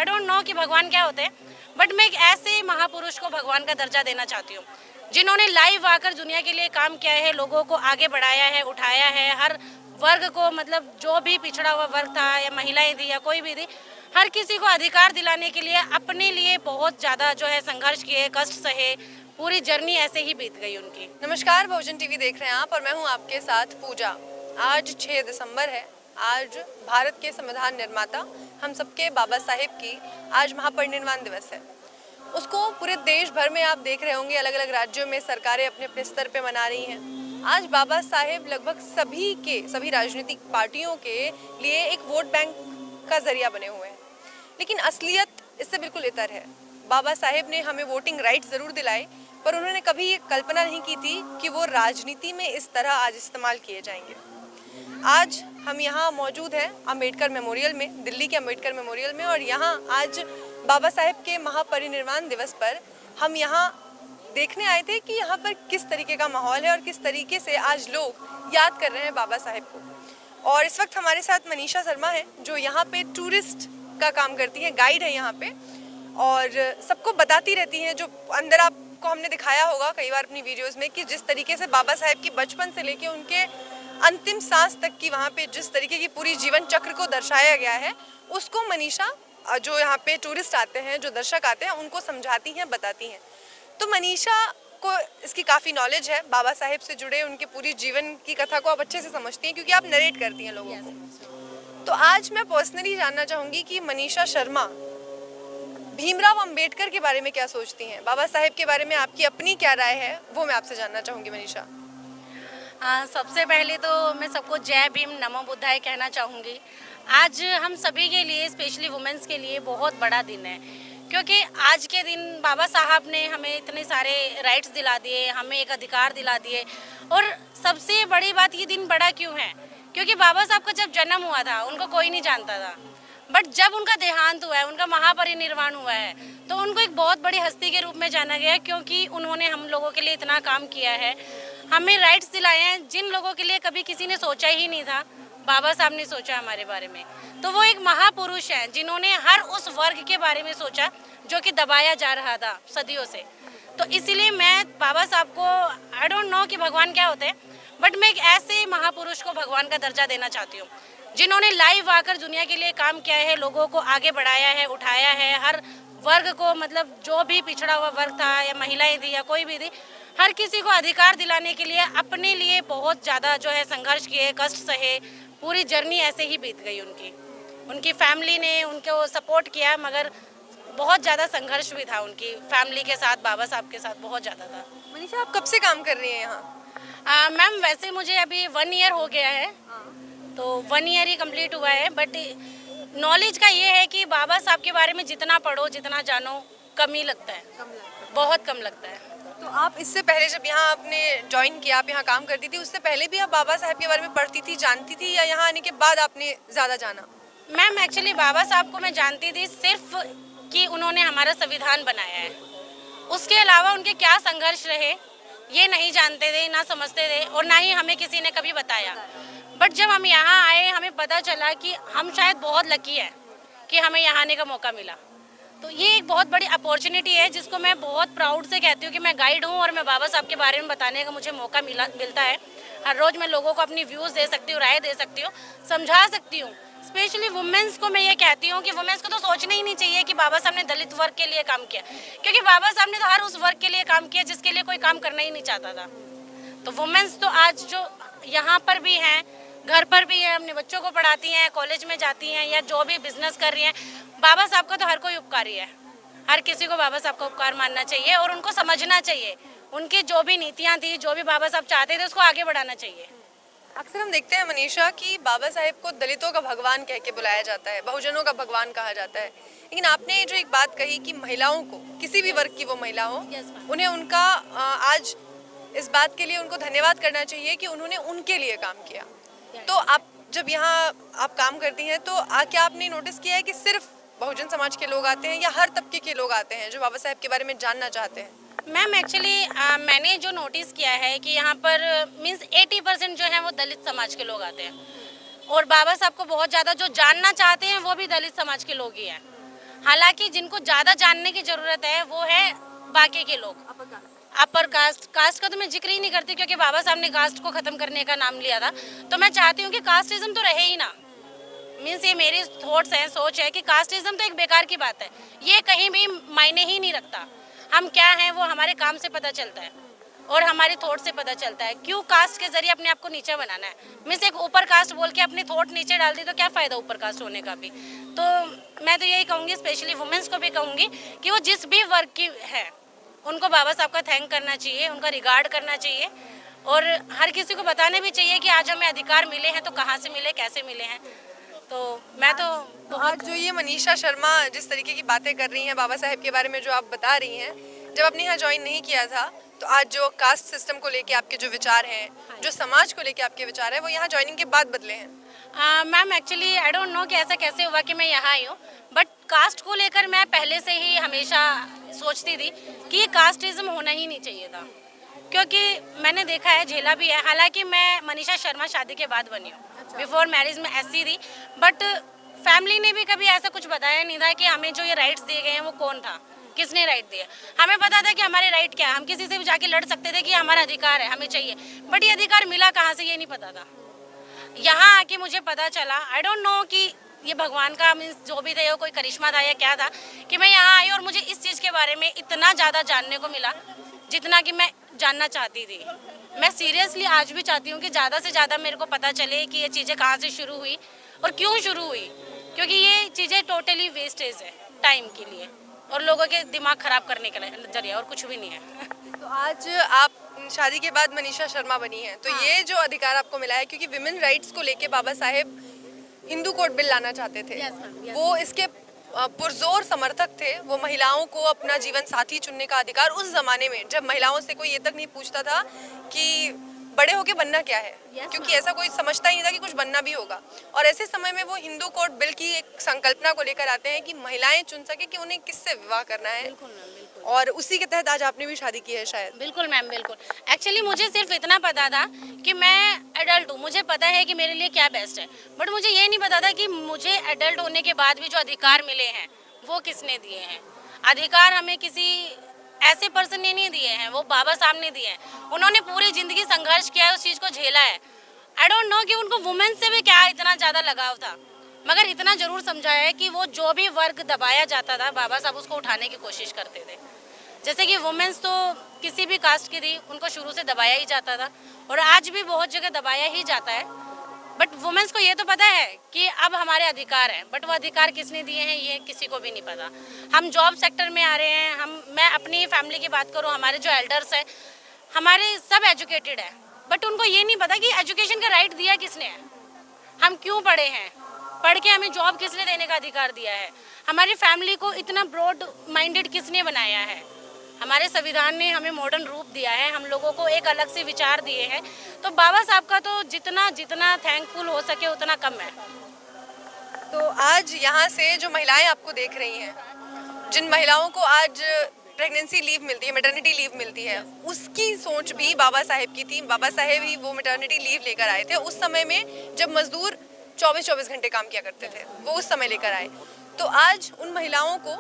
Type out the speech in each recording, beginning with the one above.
I don't know कि भगवान क्या होते हैं, बट मैं एक ऐसे महापुरुष को भगवान का दर्जा देना चाहती हूँ जिन्होंने लाइव आकर दुनिया के लिए काम किया है, लोगों को आगे बढ़ाया है, उठाया है, हर वर्ग को, मतलब जो भी पिछड़ा हुआ वर्ग था या महिलाएं थी या कोई भी थी, हर किसी को अधिकार दिलाने के लिए अपने लिए बहुत ज़्यादा जो है संघर्ष किए, कष्ट सहे, पूरी जर्नी ऐसे ही बीत गई उनकी। नमस्कार, बहुजन टीवी देख रहे हैं आप और मैं हूं आपके साथ पूजा। आज 6 दिसंबर है। आज भारत के संविधान निर्माता हम सबके बाबा साहेब की आज महापरिनिर्वाण दिवस है। उसको पूरे देश भर में आप देख रहे होंगे, अलग अलग राज्यों में सरकारें अपने अपने स्तर पे मना रही हैं। आज बाबा साहेब लगभग सभी राजनीतिक पार्टियों के लिए एक वोट बैंक का जरिया बने हुए हैं, लेकिन असलियत इससे बिल्कुल इतर है। बाबा साहेब ने हमें वोटिंग राइट जरूर दिलाए, पर उन्होंने कभी ये कल्पना नहीं की थी कि वो राजनीति में इस तरह आज इस्तेमाल किए जाएंगे। आज हम यहाँ मौजूद हैं अम्बेडकर मेमोरियल में, दिल्ली के अम्बेडकर मेमोरियल में, और यहाँ आज बाबा साहेब के महापरिनिर्वाण दिवस पर हम यहाँ देखने आए थे कि यहाँ पर किस तरीके का माहौल है और किस तरीके से आज लोग याद कर रहे हैं बाबा साहेब को। और इस वक्त हमारे साथ मनीषा शर्मा है, जो यहाँ पे टूरिस्ट का काम करती है, गाइड है यहाँ पे, और सबको बताती रहती हैं। जो अंदर आपको हमने दिखाया होगा कई बार अपनी वीडियोस में कि जिस तरीके से बाबा साहेब की बचपन से लेके उनके अंतिम सांस तक की वहाँ पे जिस तरीके की पूरी जीवन चक्र को दर्शाया गया है, उसको मनीषा, जो यहाँ पे टूरिस्ट आते हैं, जो दर्शक आते हैं, उनको समझाती हैं, बताती हैं। तो मनीषा को इसकी काफ़ी नॉलेज है, बाबा साहेब से जुड़े उनके पूरी जीवन की कथा को आप अच्छे से समझती हैं, क्योंकि आप नरेट करती हैं लोगों को। तो आज मैं पर्सनली जानना चाहूँगी कि मनीषा शर्मा भीमराव अंबेडकर के बारे में क्या सोचती हैं, बाबा साहेब के बारे में आपकी अपनी क्या राय है, वो मैं आपसे जानना चाहूँगी मनीषा। सबसे पहले तो मैं सबको जय भीम, नमो बुद्धाय कहना चाहूँगी। आज हम सभी के लिए, स्पेशली वुमेन्स के लिए बहुत बड़ा दिन है, क्योंकि आज के दिन बाबा साहब ने हमें इतने सारे राइट्स दिला दिए, हमें एक अधिकार दिला दिए। और सबसे बड़ी बात, ये दिन बड़ा क्यों है, क्योंकि बाबा साहब का जब जन्म हुआ था उनको कोई नहीं जानता था, बट जब उनका देहांत हुआ है, उनका महापरिनिर्वाण हुआ है, तो उनको एक बहुत बड़ी हस्ती के रूप में जाना गया, क्योंकि उन्होंने हम लोगों के लिए इतना काम किया है, हमें राइट्स दिलाए हैं जिन लोगों के लिए कभी किसी ने सोचा ही नहीं था। बाबा साहब ने सोचा हमारे बारे में, तो वो एक महापुरुष हैं जिन्होंने हर उस वर्ग के बारे में सोचा जो कि दबाया जा रहा था सदियों से। तो इसीलिए मैं बाबा साहब को, आई डोंट नो कि भगवान क्या होते हैं, बट मैं एक ऐसे महापुरुष को भगवान का दर्जा देना चाहती हूँ जिन्होंने लाइव आकर दुनिया के लिए काम किया है, लोगों को आगे बढ़ाया है, उठाया है, हर वर्ग को, मतलब जो भी पिछड़ा हुआ वर्ग था या महिलाएं थी या कोई भी थी, हर किसी को अधिकार दिलाने के लिए अपने लिए बहुत ज़्यादा जो है संघर्ष किए, कष्ट सहे, पूरी जर्नी ऐसे ही बीत गई उनकी फैमिली ने उनको सपोर्ट किया, मगर बहुत ज़्यादा संघर्ष भी था उनकी फैमिली के साथ, बाबा साहब के साथ बहुत ज़्यादा था। मनीषा, आप कब से काम कर रही हैं यहाँ? मैम वैसे मुझे अभी 1 ईयर हो गया है, तो 1 ईयर ही कंप्लीट हुआ है, बट नॉलेज का ये है कि बाबा साहब के बारे में जितना पढ़ो, जितना जानो, कम ही लगता है, बहुत कम लगता है। तो आप इससे पहले जब यहाँ आपने ज्वाइन किया, आप यहाँ काम करती थी, उससे पहले भी आप बाबा साहब के बारे में पढ़ती थी, जानती थी, या यहाँ आने के बाद आपने ज़्यादा जाना? मैम एक्चुअली बाबा साहब को मैं जानती थी सिर्फ कि उन्होंने हमारा संविधान बनाया है, उसके अलावा उनके क्या संघर्ष रहे ये नहीं जानते थे, ना समझते थे, और ना ही हमें किसी ने कभी बताया। बट जब हम यहाँ आए, हमें पता चला कि हम शायद बहुत लकी हैं कि हमें यहाँ आने का मौका मिला। तो ये एक बहुत बड़ी अपॉर्चुनिटी है जिसको मैं बहुत प्राउड से कहती हूँ कि मैं गाइड हूँ और मैं बाबा साहब के बारे में बताने का मुझे मौका मिलता है। हर रोज़ मैं लोगों को अपनी व्यूज़ दे सकती हूँ, राय दे सकती हूँ, समझा सकती हूँ। स्पेशली वुमेन्स को मैं ये कहती हूँ कि वुमेन्स को तो सोचना ही नहीं चाहिए कि बाबा साहब ने दलित वर्ग के लिए काम किया, क्योंकि बाबा साहब ने तो हर उस वर्ग के लिए काम किया जिसके लिए कोई काम करना ही नहीं चाहता था। तो वुमेन्स तो आज जो यहाँ पर भी हैं, घर पर भी हैं, अपने बच्चों को पढ़ाती हैं, कॉलेज में जाती हैं, या जो भी बिजनेस कर रही हैं, बाबा साहब का तो हर कोई उपकारी है। हर किसी को बाबा साहब का उपकार मानना चाहिए और उनको समझना चाहिए, उनकी जो भी नीतियाँ थी, जो भी बाबा साहब चाहते थे, उसको आगे बढ़ाना चाहिए। अक्सर हम देखते हैं मनीषा कि बाबा साहेब को दलितों का भगवान कह के बुलाया जाता है, बहुजनों का भगवान कहा जाता है, लेकिन आपने जो एक बात कही कि महिलाओं को, किसी भी वर्ग की वो महिला हो, उन्हें उनका आज इस बात के लिए उनको धन्यवाद करना चाहिए कि उन्होंने उनके लिए काम किया। तो आप जब यहाँ आप काम करती हैं, तो क्या आपने नोटिस किया है कि सिर्फ बहुजन समाज के लोग आते हैं या हर तबके के लोग आते हैं जो बाबा साहेब के बारे में जानना चाहते हैं? मैम एक्चुअली मैंने जो नोटिस किया है कि यहाँ पर मीन्स 80% जो है वो दलित समाज के लोग आते हैं, और बाबा साहब को बहुत ज़्यादा जो जानना चाहते हैं वो भी दलित समाज के लोग ही हैं। हालांकि जिनको ज़्यादा जानने की ज़रूरत है वो है बाकी के लोग, अपर कास्ट। कास्ट का तो मैं जिक्र ही नहीं करती क्योंकि बाबा साहब ने कास्ट को ख़त्म करने का नाम लिया था। तो मैं चाहती हूँ कि कास्टिज्म तो रहे ही ना। मीन्स ये मेरी थॉट्स हैं, सोच है कि कास्टिज्म तो एक बेकार की बात है, ये कहीं भी मायने ही नहीं रखता। हम क्या हैं वो हमारे काम से पता चलता है और हमारी थॉट से पता चलता है। क्यों कास्ट के जरिए अपने आप को नीचे बनाना है? मीन्स एक ऊपर कास्ट बोल के अपनी थॉट नीचे डाल दी तो क्या फ़ायदा ऊपर कास्ट होने का भी। तो मैं तो यही कहूँगी, स्पेशली वुमेंस को भी कहूँगी कि वो जिस भी वर्ग की है उनको बाबा साहब का थैंक करना चाहिए, उनका रिगार्ड करना चाहिए और हर किसी को बताने भी चाहिए कि आज हमें अधिकार मिले हैं तो कहाँ से मिले, कैसे मिले हैं। तो मैं तो आज जो ये मनीषा शर्मा जिस तरीके की बातें कर रही हैं बाबा साहेब के बारे में, जो आप बता रही हैं, जब आपने यहाँ ज्वाइन नहीं किया था तो आज जो कास्ट सिस्टम को लेके आपके जो विचार हैं, जो समाज को लेके आपके विचार हैं, वो यहाँ ज्वाइनिंग के बाद बदले हैं। Ma'am actually I don't know कि ऐसा कैसे हुआ कि मैं यहाँ आई हूँ, बट कास्ट को लेकर मैं पहले से ही हमेशा सोचती थी कि ये कास्टिज्म होना ही नहीं चाहिए था, क्योंकि मैंने देखा है, झेला भी है। हालांकि मैं मनीषा शर्मा शादी के बाद बनी हूँ, बिफोर मैरिज में एससी थी, बट फैमिली ने भी कभी ऐसा कुछ बताया नहीं था कि हमें जो ये राइट्स दिए गए हैं वो कौन था, किसने राइट दिए। हमें पता था कि हमारे राइट क्या है, हम किसी से भी जाके लड़ सकते थे कि हमारा अधिकार है, हमें चाहिए, बट ये अधिकार मिला कहाँ से ये नहीं पता था। यहाँ आके मुझे पता चला, आई डोंट नो कि ये भगवान का मीन्स जो भी थे, कोई करिश्मा था या क्या था, कि मैं यहाँ आई और मुझे इस चीज़ के बारे में इतना ज़्यादा जानने को मिला जितना कि मैं जानना चाहती थी। मैं सीरियसली आज भी चाहती हूँ कि ज़्यादा से ज़्यादा मेरे को पता चले कि ये चीज़ें कहाँ से शुरू हुई और क्यों शुरू हुई, क्योंकि ये चीज़ें टोटली वेस्टेज है टाइम के लिए और लोगों के दिमाग ख़राब करने के जरिए, और कुछ भी नहीं है। तो आज आप शादी के बाद मनीषा शर्मा बनी हैं, तो ये जो अधिकार आपको मिला है, क्योंकि विमेन राइट्स को लेके बाबा साहेब हिंदू कोड बिल लाना चाहते थे। Yes, ma'am, yes. वो इसके पुरजोर समर्थक थे। वो महिलाओं को अपना जीवन साथी चुनने का अधिकार, उस जमाने में जब महिलाओं से कोई ये तक नहीं पूछता था कि बड़े होके बनना क्या है, क्योंकि ऐसा कोई समझता ही नहीं था कि कुछ बनना भी होगा। और ऐसे समय में वो हिंदू कोड बिल की एक संकल्पना को लेकर आते हैं कि महिलाएं चुन सके कि उन्हें किससे विवाह करना है। बिल्कुल मैम, बिल्कुल। और उसी के तहत आज आपने भी शादी की है शायद। बिल्कुल मैम, बिल्कुल। एक्चुअली मुझे सिर्फ इतना पता था कि मैं एडल्ट हूँ, मुझे पता है कि मेरे लिए क्या बेस्ट है, बट मुझे ये नहीं पता था कि मुझे एडल्ट होने के बाद भी जो अधिकार मिले हैं वो किसने दिए हैं। अधिकार हमें किसी ऐसे पर्सन ने नहीं दिए हैं, वो बाबा साहब ने दिए हैं। उन्होंने पूरी ज़िंदगी संघर्ष किया है, उस चीज़ को झेला है। आई डोंट नो कि उनको वुमेन से भी क्या इतना ज़्यादा लगाव था, मगर इतना ज़रूर समझाया है कि वो जो भी वर्ग दबाया जाता था बाबा साहब उसको उठाने की कोशिश करते थे। जैसे कि वुमेन्स तो किसी भी कास्ट की थी, उनको शुरू से दबाया ही जाता था और आज भी बहुत जगह दबाया ही जाता है। बट वुमेन्स को ये तो पता है कि अब हमारे अधिकार हैं, बट वो अधिकार किसने दिए हैं ये किसी को भी नहीं पता। हम जॉब सेक्टर में आ रहे हैं, मैं अपनी फैमिली की बात करूँ, हमारे जो एल्डर्स हैं हमारे सब एजुकेटेड है, बट उनको ये नहीं पता कि एजुकेशन का राइट दिया किसने है, हम क्यों पढ़े हैं, पढ़ के हमें जॉब किसने देने का अधिकार दिया है, हमारी फैमिली को इतना ब्रॉड माइंडेड किसने बनाया है। हमारे संविधान ने हमें मॉडर्न रूप दिया है, हम लोगों को एक अलग से विचार दिए हैं। तो बाबा साहब का तो जितना जितना थैंकफुल हो सके उतना कम है। तो आज यहाँ से जो महिलाएं आपको देख रही हैं, जिन महिलाओं को आज प्रेगनेंसी लीव मिलती है, मैटरनिटी लीव मिलती है, उसकी सोच भी बाबा साहेब की थी। बाबा साहेब ही वो मैटरनिटी लीव लेकर आए थे उस समय में जब मजदूर 24-24 घंटे काम किया करते थे, वो उस समय लेकर आए। तो आज उन महिलाओं को,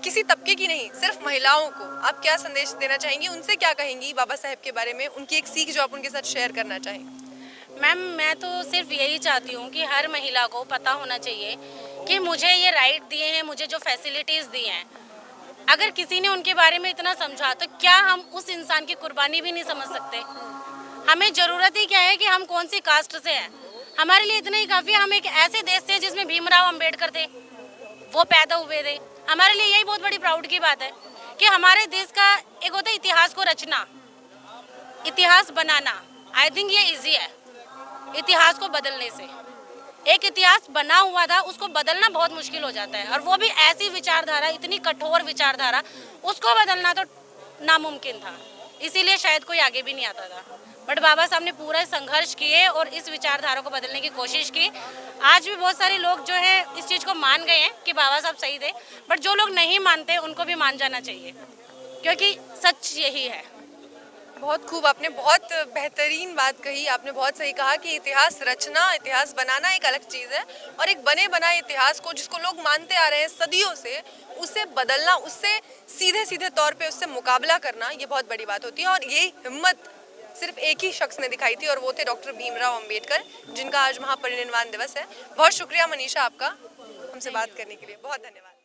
किसी तबके की नहीं, सिर्फ महिलाओं को आप क्या संदेश देना चाहेंगी, उनसे क्या कहेंगी बाबा साहेब के बारे में, उनकी एक सीख जो आप उनके साथ शेयर करना चाहेंगे? मैम मैं तो सिर्फ यही चाहती हूँ कि हर महिला को पता होना चाहिए कि मुझे ये राइट दिए हैं, मुझे जो फैसिलिटीज़ दी हैं, अगर किसी ने उनके बारे में इतना समझा तो क्या हम उस इंसान की कुर्बानी भी नहीं समझ सकते? हमें ज़रूरत ही क्या है कि हम कौन सी कास्ट से हैं, हमारे लिए इतना ही काफ़ी है। हम एक ऐसे देश से जिसमें भीमराव अंबेडकर थे, वो पैदा हुए थे, हमारे लिए यही बहुत बड़ी प्राउड की बात है कि हमारे देश का एक होता है इतिहास को रचना, इतिहास बनाना। आई थिंक ये इजी है इतिहास को बदलने से। एक इतिहास बना हुआ था, उसको बदलना बहुत मुश्किल हो जाता है, और वो भी ऐसी विचारधारा, इतनी कठोर विचारधारा, उसको बदलना तो नामुमकिन था। इसीलिए शायद कोई आगे भी नहीं आता था, बट बाबा साहब ने पूरा संघर्ष किए और इस विचारधारा को बदलने की कोशिश की। आज भी बहुत सारे लोग जो है इस चीज़ को मान गए हैं कि बाबा साहब सही थे, बट जो लोग नहीं मानते उनको भी मान जाना चाहिए, क्योंकि सच यही है। बहुत खूब, आपने बहुत बेहतरीन बात कही। आपने बहुत सही कहा कि इतिहास रचना, इतिहास बनाना एक अलग चीज़ है और एक बने बनाए इतिहास को, जिसको लोग मानते आ रहे हैं सदियों से, उसे बदलना, उससे सीधे सीधे तौर पे उससे मुकाबला करना, ये बहुत बड़ी बात होती है। और ये हिम्मत सिर्फ एक ही शख्स ने दिखाई थी और वो थे डॉक्टर भीमराव अंबेडकर, जिनका आज महापरिनिर्वाण दिवस है। बहुत शुक्रिया मनीषा आपका हमसे बात करने के लिए, बहुत धन्यवाद।